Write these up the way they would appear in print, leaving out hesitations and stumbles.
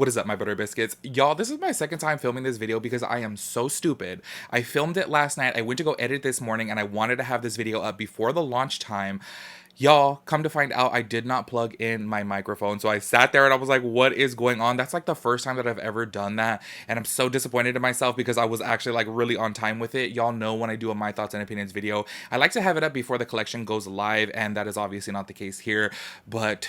What is up, my butter biscuits? Y'all, this is my second time filming this video because I am so stupid. I filmed it last night. I went to go edit this morning and I wanted to have this video up before the launch time. Y'all, come to find out, I did not plug in my microphone. So I sat there and I was like, what is going on? That's like the first time that I've ever done that. And I'm so disappointed in myself because I was actually like really on time with it. Y'all know when I do a My Thoughts and Opinions video, I like to have it up before the collection goes live. And that is obviously not the case here. But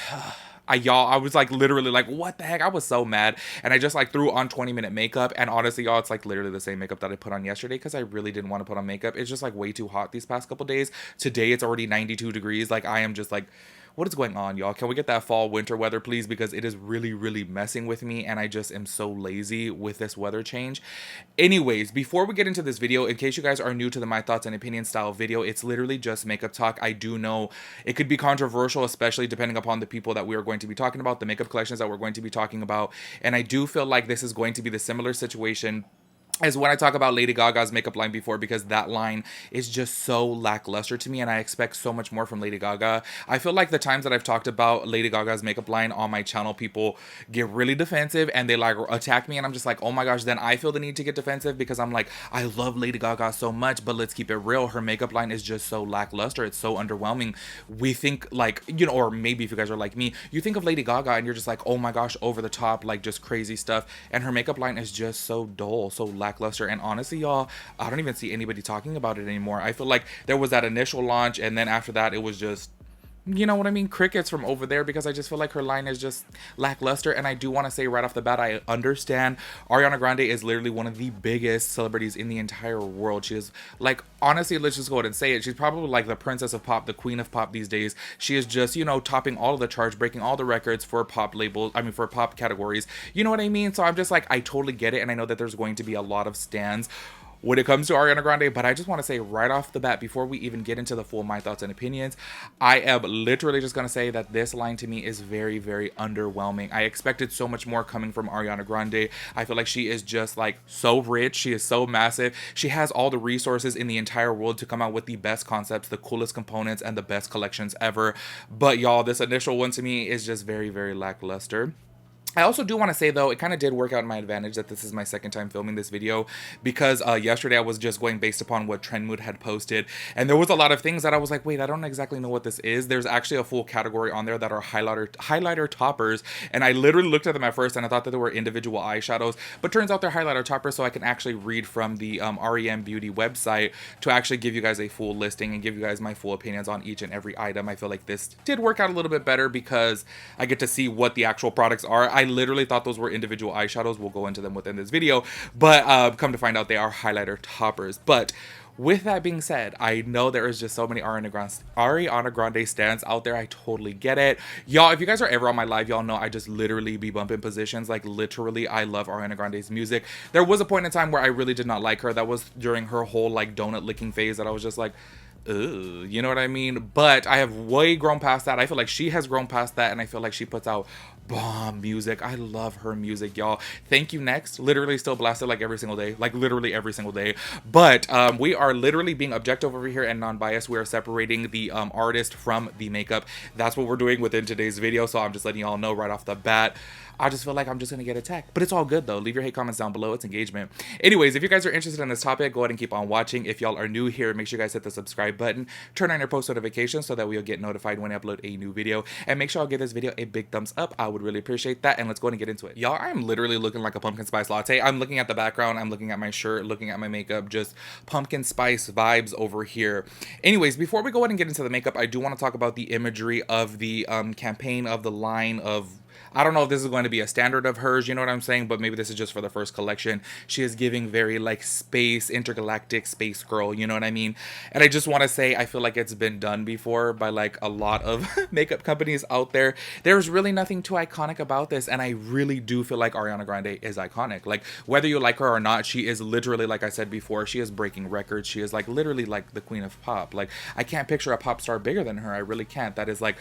I was like literally like, what the heck? I was so mad. And I just like threw on 20-minute makeup. And honestly, y'all, it's like literally the same makeup that I put on yesterday because I really didn't want to put on makeup. It's just like way too hot these past couple days. Today, it's already 92 degrees. Like, I am just like, what is going on, y'all? Can we get that fall winter weather, please? Because it is really, really messing with me. And I just am so lazy with this weather change. Anyways, before we get into this video, in case you guys are new to the My Thoughts and Opinions style video, it's literally just makeup talk. I do know it could be controversial, especially depending upon the people that we are going to be talking about, the makeup collections that we're going to be talking about. And I do feel like this is going to be the similar situation as when I talk about Lady Gaga's makeup line before, because that line is just so lackluster to me and I expect so much more from Lady Gaga. I feel like the times that I've talked about Lady Gaga's makeup line on my channel, people get really defensive and they like attack me and I'm just like, oh my gosh, then I feel the need to get defensive because I'm like, I love Lady Gaga so much, but let's keep it real. Her makeup line is just so lackluster. It's so underwhelming. We think like, you know, or maybe if you guys are like me, you think of Lady Gaga and you're just like, oh my gosh, over the top, like just crazy stuff. And her makeup line is just so dull, so lackluster. And honestly, y'all, I don't even see anybody talking about it anymore. I feel like there was that initial launch and then after that it was just, you know what I mean, crickets from over there, because I just feel like her line is just lackluster. And I do want to say right off the bat, I understand Ariana Grande is literally one of the biggest celebrities in the entire world. She is like, honestly, let's just go ahead and say it, she's probably like the princess of pop, the queen of pop these days. She is just, you know, topping all of the charts, breaking all the records for pop labels, I mean for pop categories, you know what I mean? So I'm just like, I totally get it, and I know that there's going to be a lot of stans when it comes to Ariana Grande, but I just want to say right off the bat, before we even get into the full My Thoughts and Opinions, I am literally just going to say that this line to me is very, very underwhelming. I expected so much more coming from Ariana Grande. I feel like she is just like so rich. She is so massive. She has all the resources in the entire world to come out with the best concepts, the coolest components, and the best collections ever. But y'all, this initial one to me is just very, very lackluster. I also do want to say, though, it kind of did work out in my advantage that this is my second time filming this video, because yesterday I was just going based upon what Trend Mood had posted, and there was a lot of things that I was like, wait, I don't exactly know what this is. There's actually a full category on there that are highlighter toppers, and I literally looked at them at first and I thought that they were individual eyeshadows, but turns out they're highlighter toppers, so I can actually read from the R.E.M beauty website to actually give you guys a full listing and give you guys my full opinions on each and every item. I feel like this did work out a little bit better because I get to see what the actual products are. I literally thought those were individual eyeshadows. We'll go into them within this video, but come to find out they are highlighter toppers. But with that being said, I know there is just so many Ariana Grande stands out there. I totally get it. Y'all, if you guys are ever on my live, y'all know I just literally be bumping positions. Like literally, I love Ariana Grande's music. There was a point in time where I really did not like her. That was during her whole like donut licking phase that I was just like, ugh, you know what I mean? But I have way grown past that. I feel like she has grown past that, and I feel like she puts out bomb music. I love her music, y'all. Thank You Next, literally still blasted like every single day, like literally every single day. But we are literally being objective over here and non-biased. We are separating the artist from the makeup. That's what we're doing within today's video, so I'm just letting y'all know right off the bat. I just feel like I'm just gonna get attacked, but it's all good though. Leave your hate comments down below. It's engagement. Anyways, if you guys are interested in this topic, go ahead and keep on watching. If y'all are new here, make sure you guys hit the subscribe button, turn on your post notifications so that we'll get notified when I upload a new video, and make sure I'll give this video a big thumbs up. I would really appreciate that. And let's go ahead and get into it. Y'all, I'm literally looking like a pumpkin spice latte. I'm looking at the background, I'm looking at my shirt, looking at my makeup, just pumpkin spice vibes over here. Anyways, before we go ahead and get into the makeup, I do want to talk about the imagery of the campaign, of the line of, I don't know if this is going to be a standard of hers, you know what I'm saying, but maybe this is just for the first collection. She is giving very like space, intergalactic space girl, you know what I mean? And I just want to say, I feel like it's been done before by like a lot of makeup companies out there. There's really nothing too iconic about this, and I really do feel like Ariana Grande is iconic. Like, whether you like her or not, she is literally, like I said before, she is breaking records. She is like literally like the queen of pop. Like, I can't picture a pop star bigger than her. I really can't. That is like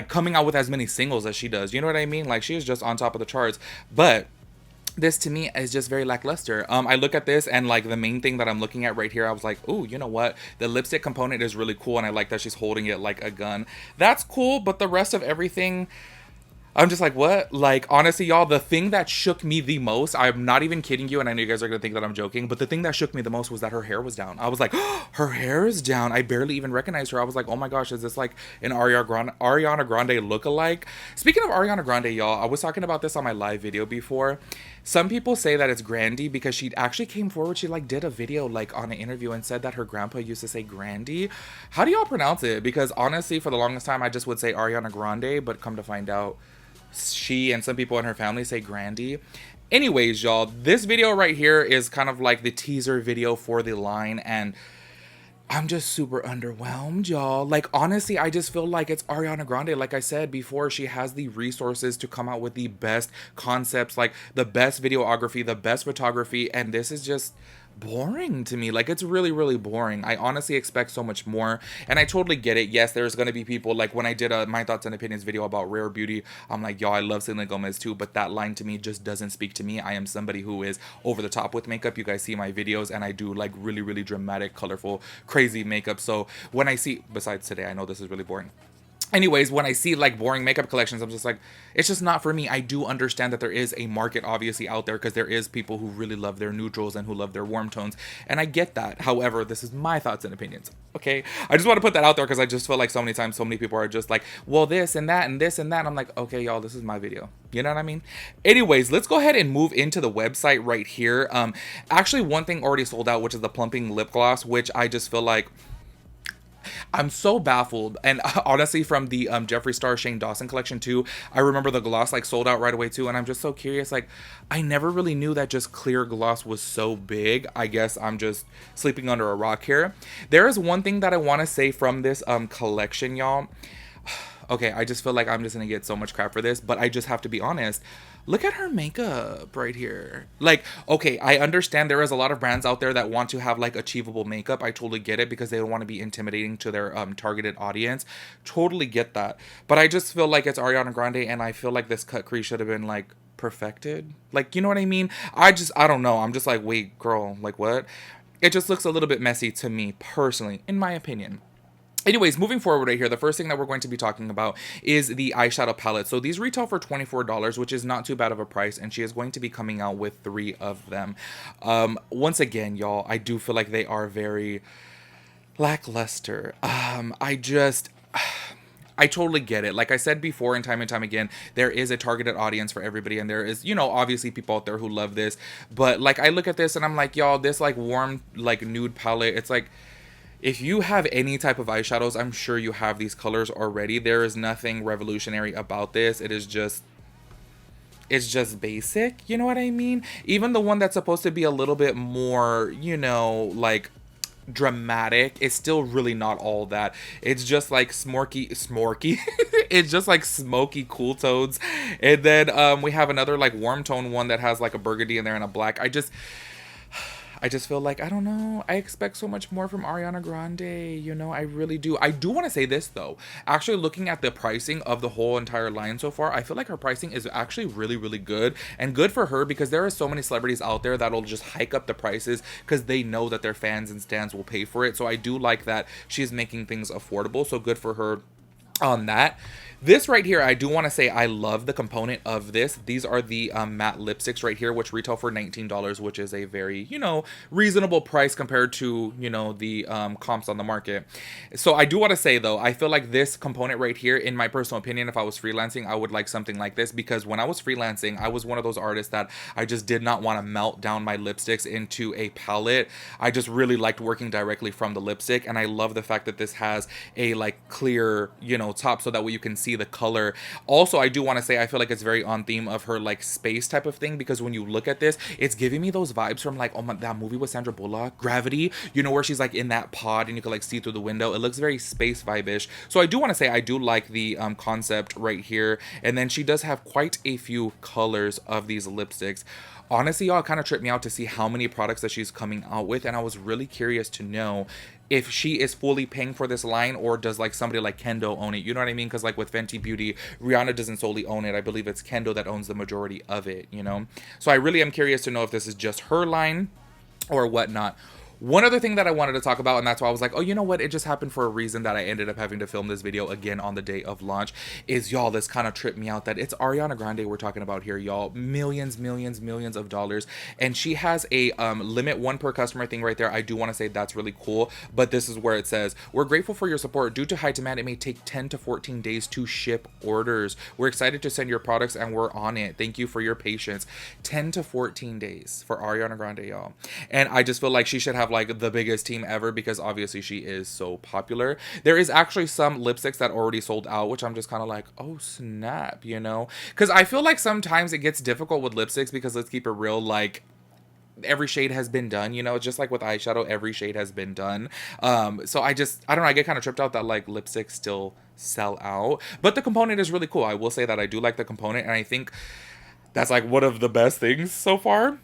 coming out with as many singles as she does, you know what I mean? Like, she is just on top of the charts. But this to me is just very lackluster. I look at this and like the main thing that I'm looking at right here, I was like, oh, you know what, the lipstick component is really cool, and I like that she's holding it like a gun. That's cool, but the rest of everything, I'm just like, what? Like, honestly, y'all, the thing that shook me the most, I'm not even kidding you, and I know you guys are gonna think that I'm joking, but the thing that shook me the most was that her hair was down. I was like, oh, her hair is down. I barely even recognized her. I was like, oh my gosh, is this like an Ariana Grande look-alike? Speaking of Ariana Grande, y'all, I was talking about this on my live video before. Some people say that it's Grandy because she actually came forward. She like did a video like on an interview and said that her grandpa used to say Grandy. How do y'all pronounce it? Because honestly, for the longest time, I just would say Ariana Grande, but come to find out, she and some people in her family say Grandy. Anyways, y'all, this video right here is kind of like the teaser video for the line, and I'm just super underwhelmed, y'all. Like, honestly, I just feel like it's Ariana Grande. Like I said before, she has the resources to come out with the best concepts, like the best videography, the best photography, and this is just boring to me. Like, it's really, really boring. I honestly expect so much more, and I totally get it. Yes, there's gonna be people, like when I did a my thoughts and opinions video about Rare Beauty, I'm like, yo, I love Selena Gomez too, but that line to me just doesn't speak to me. I am somebody who is over the top with makeup. You guys see my videos, and I do like really, really dramatic, colorful, crazy makeup. So when I see, besides today, I know this is really boring. Anyways, when I see like boring makeup collections, I'm just like, it's just not for me. I do understand that there is a market obviously out there, because there is people who really love their neutrals and who love their warm tones, and I get that. However, this is my thoughts and opinions, okay? I just want to put that out there because I just feel like so many times so many people are just like, well, this and that and this and that. I'm like, okay, y'all, this is my video. You know what I mean? Anyways, let's go ahead and move into the website right here. Actually, one thing already sold out, which is the Plumping Lip Gloss, which I just feel like I'm so baffled. And honestly, from the Jeffree Star Shane Dawson collection too, I remember the gloss like sold out right away too, and I'm just so curious. Like, I never really knew that just clear gloss was so big. I guess I'm just sleeping under a rock here. There is one thing that I want to say from this collection, y'all. Okay, I just feel like I'm just gonna get so much crap for this, but I just have to be honest. Look at her makeup right here. Like, okay, I understand there is a lot of brands out there that want to have like achievable makeup. I totally get it, because they don't want to be intimidating to their targeted audience. Totally get that. But I just feel like it's Ariana Grande, and I feel like this cut crease should have been like perfected. Like, you know what I mean? I don't know. I'm just like, wait, girl, like what? It just looks a little bit messy to me personally, in my opinion. Anyways, moving forward right here, the first thing that we're going to be talking about is the eyeshadow palette. So these retail for $24, which is not too bad of a price, and she is going to be coming out with 3 of them. Once again, y'all, I do feel like they are very lackluster. I totally get it. Like I said before and time again, there is a targeted audience for everybody, and there is, you know, obviously people out there who love this. But like, I look at this and I'm like, y'all, this like warm, like nude palette, it's like, if you have any type of eyeshadows, I'm sure you have these colors already. There is nothing revolutionary about this. It's just basic, you know what I mean? Even the one that's supposed to be a little bit more, you know, like dramatic, is still really not all that. It's just like smorky it's just like smoky cool tones. And then we have another like warm tone one that has like a burgundy in there and a black. I just feel like, I don't know, I expect so much more from Ariana Grande, you know, I really do. I do want to say this, though. Actually, looking at the pricing of the whole entire line so far, I feel like her pricing is actually really, really good. And good for her, because there are so many celebrities out there that'll just hike up the prices because they know that their fans and stans will pay for it. So I do like that she's making things affordable, so good for her on that. This right here, I do want to say I love the component of this. These are the matte lipsticks right here, which retail for $19, which is a very, you know, reasonable price compared to, you know, the comps on the market. So I do want to say, though, I feel like this component right here, in my personal opinion, if I was freelancing, I would like something like this, because when I was freelancing, I was one of those artists that I just did not want to melt down my lipsticks into a palette. I just really liked working directly from the lipstick, and I love the fact that this has a like clear, you know, top, so that way you can see the color. Also, I do want to say I feel like it's very on theme of her like space type of thing, because when you look at this, it's giving me those vibes from like, oh my, that movie with Sandra Bullock, Gravity, you know, where she's like in that pod and you can like see through the window. It looks very space vibe-ish. So I do want to say I do like the concept right here. And then she does have quite a few colors of these lipsticks. Honestly, y'all, it kind of tripped me out to see how many products that she's coming out with, and I was really curious to know if she is fully paying for this line, or does like somebody like Kendo own it, you know what I mean? Because like with Fenty Beauty, Rihanna doesn't solely own it. I believe it's Kendo that owns the majority of it, you know? So I really am curious to know if this is just her line or whatnot. One other thing that I wanted to talk about, and that's why I was like, oh, you know what? It just happened for a reason that I ended up having to film this video again on the day of launch. Is y'all, this kind of tripped me out that it's Ariana Grande we're talking about here, y'all. Millions, millions, millions of dollars. And she has a limit one per customer thing right there. I do want to say that's really cool. But this is where it says, we're grateful for your support. Due to high demand, it may take 10 to 14 days to ship orders. We're excited to send your products and we're on it. Thank you for your patience. 10 to 14 days for Ariana Grande, y'all. And I just feel like she should have like the biggest team ever because obviously she is so popular. There is actually some lipsticks that already sold out, which I'm just kind of like, oh snap, you know? Because I feel like sometimes it gets difficult with lipsticks because let's keep it real, like every shade has been done, you know, just like with eyeshadow, every shade has been done. So I don't know, I get kind of tripped out that like lipsticks still sell out, but the component is really cool. I will say that I do like the component, and I think that's like one of the best things so far.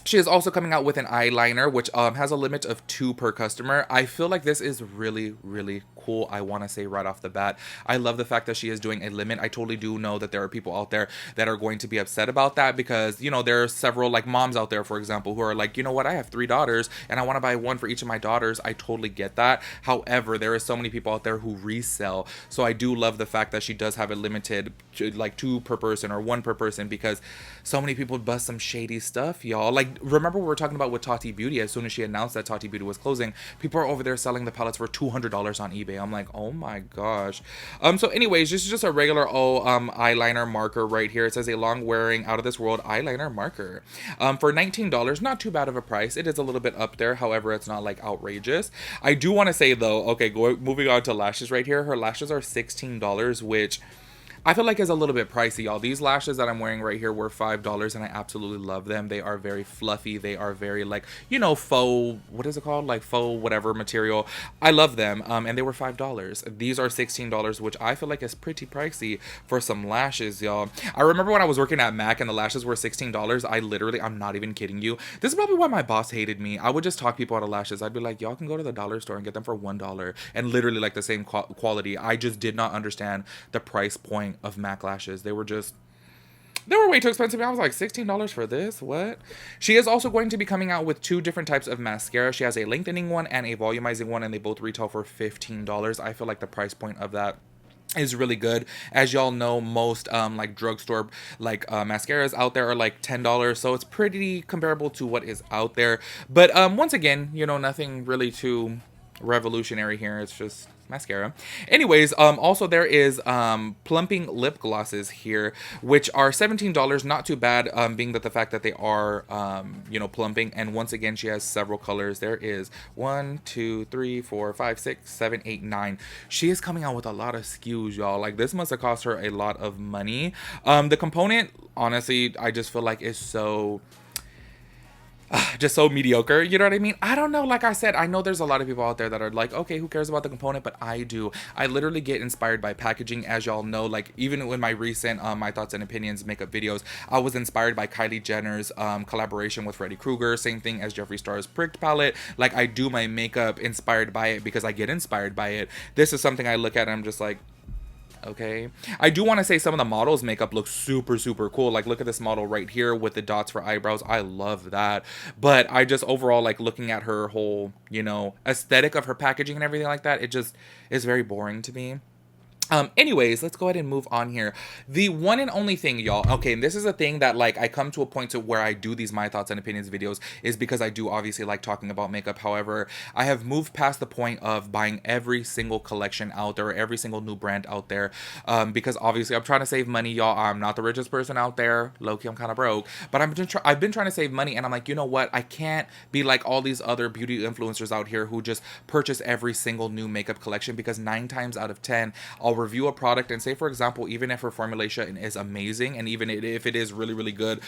She is also coming out with an eyeliner, which has a limit of 2 per customer. I feel like this is really, really cool. I want to say right off the bat, I love the fact that she is doing a limit. I totally do know that there are people out there that are going to be upset about that because, you know, there are several like moms out there, for example, who are like, you know what, I have 3 daughters and I want to buy one for each of my daughters. I totally get that. However, there are so many people out there who resell. So I do love the fact that she does have it limited to like 2 per person or 1 per person because so many people bust some shady stuff, y'all. Like, remember we were talking about with Tati Beauty, as soon as she announced that Tati Beauty was closing, people are over there selling the palettes for $200 on eBay. I'm like, oh my gosh. So anyways, this is just a regular eyeliner marker right here. It says a long wearing out of this world eyeliner marker. For $19, not too bad of a price. It is a little bit up there, however, it's not like outrageous. I do want to say though, okay, moving on to lashes right here. Her lashes are $16, which I feel like it's a little bit pricey, y'all. These lashes that I'm wearing right here were $5, and I absolutely love them. They are very fluffy. They are very, like, you know, faux, what is it called? Like faux whatever material. I love them, and they were $5. These are $16, which I feel like is pretty pricey for some lashes, y'all. I remember when I was working at MAC and the lashes were $16, I'm not even kidding you. This is probably why my boss hated me. I would just talk people out of lashes. I'd be like, y'all can go to the dollar store and get them for $1, and literally like the same quality. I just did not understand the price point of MAC lashes. They were way too expensive. I was like, $16 for this? What? She is also going to be coming out with 2 different types of mascara. She has a lengthening one and a volumizing one, and they both retail for $15. I feel like the price point of that is really good. As y'all know, most like drugstore like mascaras out there are like $10, so it's pretty comparable to what is out there. But once again, you know, nothing really too revolutionary here. It's just mascara. Anyways, also there is Plumping Lip Glosses here, which are $17. Not too bad, being that the fact that they are you know, plumping. And once again, she has several colors. There is 1, 2, 3, 4, 5, 6, 7, 8, 9. She is coming out with a lot of SKUs, y'all. Like, this must have cost her a lot of money. The component, honestly, I just feel like is so just so mediocre, you know what I mean? I don't know, like I said, I know there's a lot of people out there that are like, okay, who cares about the component? But I do. I literally get inspired by packaging, as y'all know. Like, even in my recent My Thoughts and Opinions makeup videos, I was inspired by Kylie Jenner's collaboration with Freddy Krueger. Same thing as Jeffree Star's Pricked palette. Like, I do my makeup inspired by it because I get inspired by it. This is something I look at and I'm just like, okay. I do want to say some of the models' makeup looks super, super cool. Like, look at this model right here with the dots for eyebrows. I love that. But I just overall, like, looking at her whole, you know, aesthetic of her packaging and everything like that, it just is very boring to me. Anyways, let's go ahead and move on here. The one and only thing, y'all, okay, and this is a thing that, like, I come to a point to where I do these My Thoughts and Opinions videos is because I do obviously like talking about makeup. However, I have moved past the point of buying every single collection out there, every single new brand out there, because obviously I'm trying to save money, y'all. I'm not the richest person out there. Low-key, I'm kind of broke, but I've been trying to save money, and I'm like, you know what? I can't be like all these other beauty influencers out here who just purchase every single new makeup collection, because 9 times out of 10, I'll review a product and say, for example, even if her formulation is amazing and even if it is really, really good,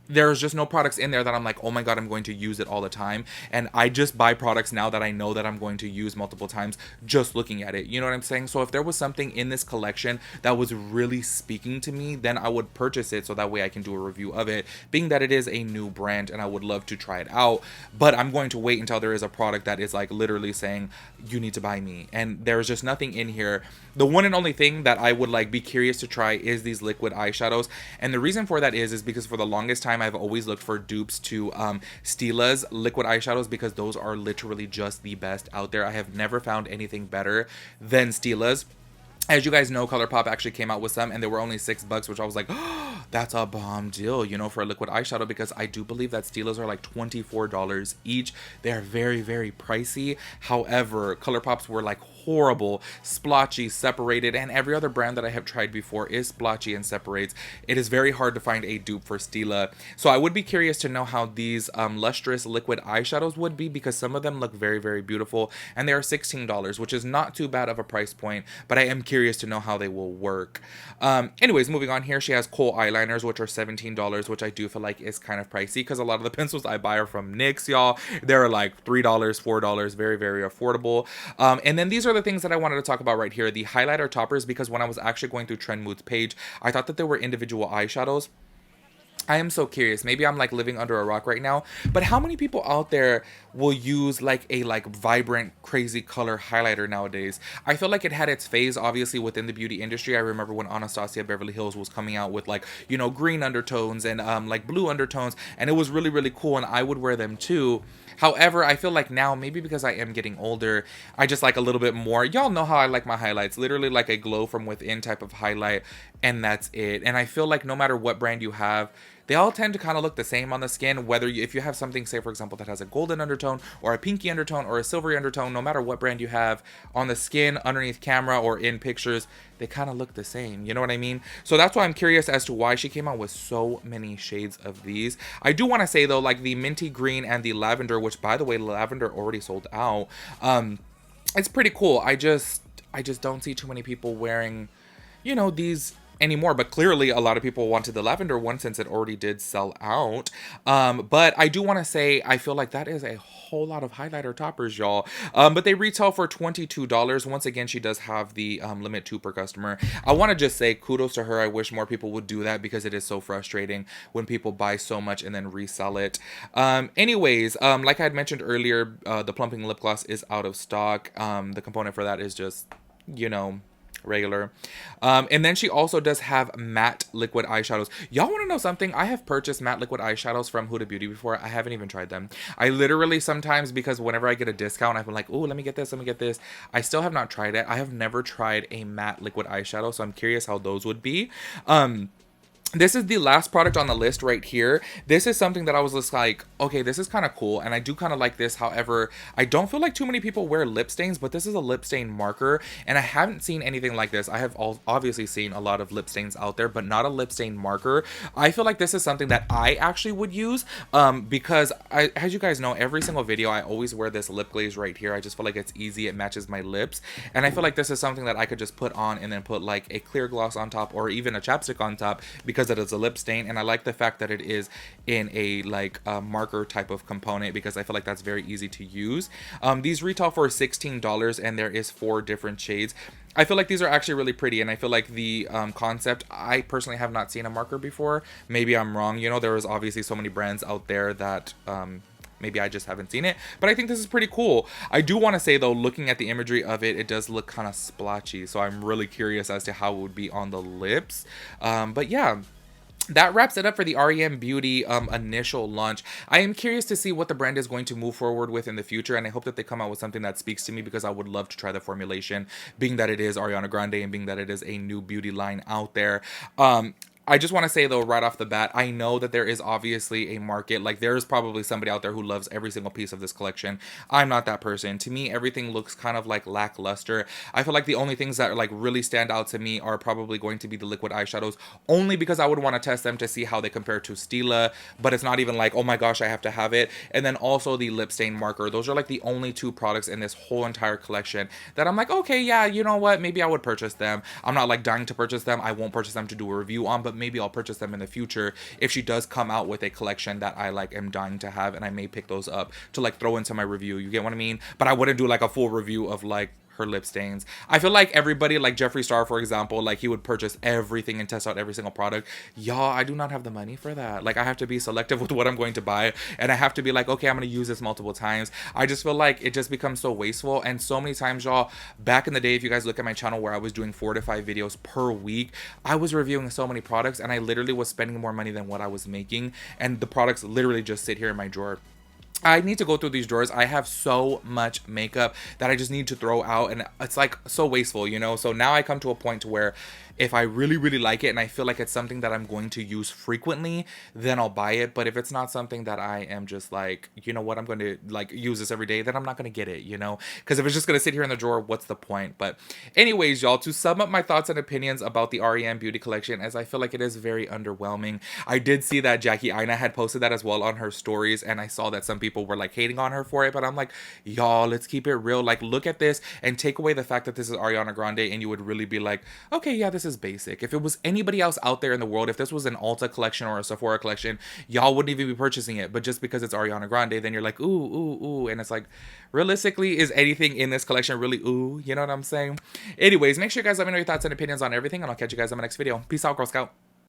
there's just no products in there that I'm like, oh my god, I'm going to use it all the time. And I just buy products now that I know that I'm going to use multiple times just looking at it. You know what I'm saying? So if there was something in this collection that was really speaking to me, then I would purchase it so that way I can do a review of it, being that it is a new brand and I would love to try it out. But I'm going to wait until there is a product that is like literally saying, you need to buy me. And there's just nothing in here. The one and only only thing that I would like be curious to try is these liquid eyeshadows. And the reason for that is because for the longest time I've always looked for dupes to Stila's liquid eyeshadows, because those are literally just the best out there. I have never found anything better than Stila's. As you guys know, ColourPop actually came out with some, and they were only $6, which I was like, oh, that's a bomb deal, you know, for a liquid eyeshadow, because I do believe that Stila's are like $24 each. They are very, very pricey. However, ColourPop's were like horrible, splotchy, separated, and every other brand that I have tried before is splotchy and separates. It is very hard to find a dupe for Stila. So I would be curious to know how these lustrous liquid eyeshadows would be, because some of them look very, very beautiful, and they are $16, which is not too bad of a price point, but I am curious to know how they will work. Anyways, moving on here, she has kohl eyeliners, which are $17, which I do feel like is kind of pricey, because a lot of the pencils I buy are from NYX, y'all. They're like $3, $4, very, very affordable. And then these are the things that I wanted to talk about right here, the highlighter toppers, because when I was actually going through Trend Mood's page, I thought that there were individual eyeshadows. I am so curious. Maybe I'm like living under a rock right now, but how many people out there will use like a vibrant, crazy color highlighter nowadays? I feel like it had its phase, obviously, within the beauty industry. I remember when Anastasia Beverly Hills was coming out with like, you know, green undertones and like blue undertones, and it was really, really cool, and I would wear them too. However, I feel like now, maybe because I am getting older, I just like a little bit more. Y'all know how I like my highlights. Literally like a glow from within type of highlight, and that's it. And I feel like no matter what brand you have, they all tend to kind of look the same on the skin, whether if you have something, say for example, that has a golden undertone or a pinky undertone or a silvery undertone, no matter what brand you have on the skin, underneath camera, or in pictures, they kind of look the same. You know what I mean? So that's why I'm curious as to why she came out with so many shades of these. I do want to say though, like the minty green and the lavender, which by the way, lavender already sold out. It's pretty cool. I just don't see too many people wearing, you know, these anymore, but clearly a lot of people wanted the lavender one since it already did sell out. But I do want to say, I feel like that is a whole lot of highlighter toppers, y'all. But they retail for $22. Once again, she does have the limit 2 per customer. I want to just say kudos to her. I wish more people would do that, because it is so frustrating when people buy so much and then resell it. Anyways, like I had mentioned earlier, the Plumping Lip Gloss is out of stock. The component for that is just, you know, regular. And then she also does have matte liquid eyeshadows. Y'all want to know something? I have purchased matte liquid eyeshadows from Huda Beauty before. I haven't even tried them. I literally sometimes, because whenever I get a discount, I've been like, oh, let me get this, let me get this. I still have not tried it. I have never tried a matte liquid eyeshadow, so I'm curious how those would be. This is the last product on the list right here. This is something that I was just like, okay, this is kind of cool, and I do kind of like this. However, I don't feel like too many people wear lip stains, but this is a lip stain marker, and I haven't seen anything like this. I have obviously seen a lot of lip stains out there, but not a lip stain marker. I feel like this is something that I actually would use, because as you guys know, every single video, I always wear this lip glaze right here. I just feel like it's easy. It matches my lips, and I feel like this is something that I could just put on and then put like a clear gloss on top, or even a chapstick on top, because it is a lip stain. And I like the fact that it is in a like marker type of component, because I feel like that's very easy to use. These retail for $16, and there is 4 different shades. I feel like these are actually really pretty, and I feel like the concept, I personally have not seen a marker before. Maybe I'm wrong. You know, there is obviously so many brands out there that maybe I just haven't seen it, but I think this is pretty cool. I do want to say though, looking at the imagery of it, it does look kind of splotchy, so I'm really curious as to how it would be on the lips. But yeah, that wraps it up for the R.E.M. Beauty initial launch. I am curious to see what the brand is going to move forward with in the future, and I hope that they come out with something that speaks to me, because I would love to try the formulation, being that it is Ariana Grande and being that it is a new beauty line out there. I just want to say though, right off the bat, I know that there is obviously a market. Like, there is probably somebody out there who loves every single piece of this collection. I'm not that person. To me, everything looks kind of like lackluster. I feel like the only things that like really stand out to me are probably going to be the liquid eyeshadows, only because I would want to test them to see how they compare to Stila, but it's not even like, oh my gosh, I have to have it. And then also the lip stain marker. Those are like the only 2 products in this whole entire collection that I'm like, okay, yeah, you know what, maybe I would purchase them. I'm not like dying to purchase them. I won't purchase them to do a review on, but maybe I'll purchase them in the future if she does come out with a collection that I like am dying to have, and I may pick those up to like throw into my review. You get what I mean? But I wouldn't do like a full review of like her lip stains. I feel like everybody, like Jeffree Star, for example, like he would purchase everything and test out every single product. Y'all, I do not have the money for that. Like I have to be selective with what I'm going to buy, and I have to be like, okay, I'm going to use this multiple times. I just feel like it just becomes so wasteful. And so many times, y'all, back in the day, if you guys look at my channel where I was doing 4 to 5 videos per week, I was reviewing so many products and I literally was spending more money than what I was making, and the products literally just sit here in my drawer. I need to go through these drawers. I have so much makeup that I just need to throw out, and it's like so wasteful, you know? So now I come to a point to where if I really, really like it and I feel like it's something that I'm going to use frequently, then I'll buy it. But if it's not something that I am just like, you know what, I'm going to like use this every day, then I'm not going to get it, you know? Because if it's just going to sit here in the drawer, what's the point? But anyways, y'all, to sum up my thoughts and opinions about the R.E.M beauty collection, as I feel like it is very underwhelming. I did see that Jackie Aina had posted that as well on her stories, and I saw that some people were like hating on her for it, but I'm like, y'all, let's keep it real. Like, look at this and take away the fact that this is Ariana Grande, and you would really be like, okay, yeah, this is basic. If it was anybody else out there in the world, if this was an Ulta collection or a Sephora collection, y'all wouldn't even be purchasing it. But just because it's Ariana Grande, then you're like, ooh, ooh, ooh. And it's like, realistically, is anything in this collection really ooh? You know what I'm saying? Anyways, make sure you guys let me know your thoughts and opinions on everything, and I'll catch you guys in my next video. Peace out, Girl Scout.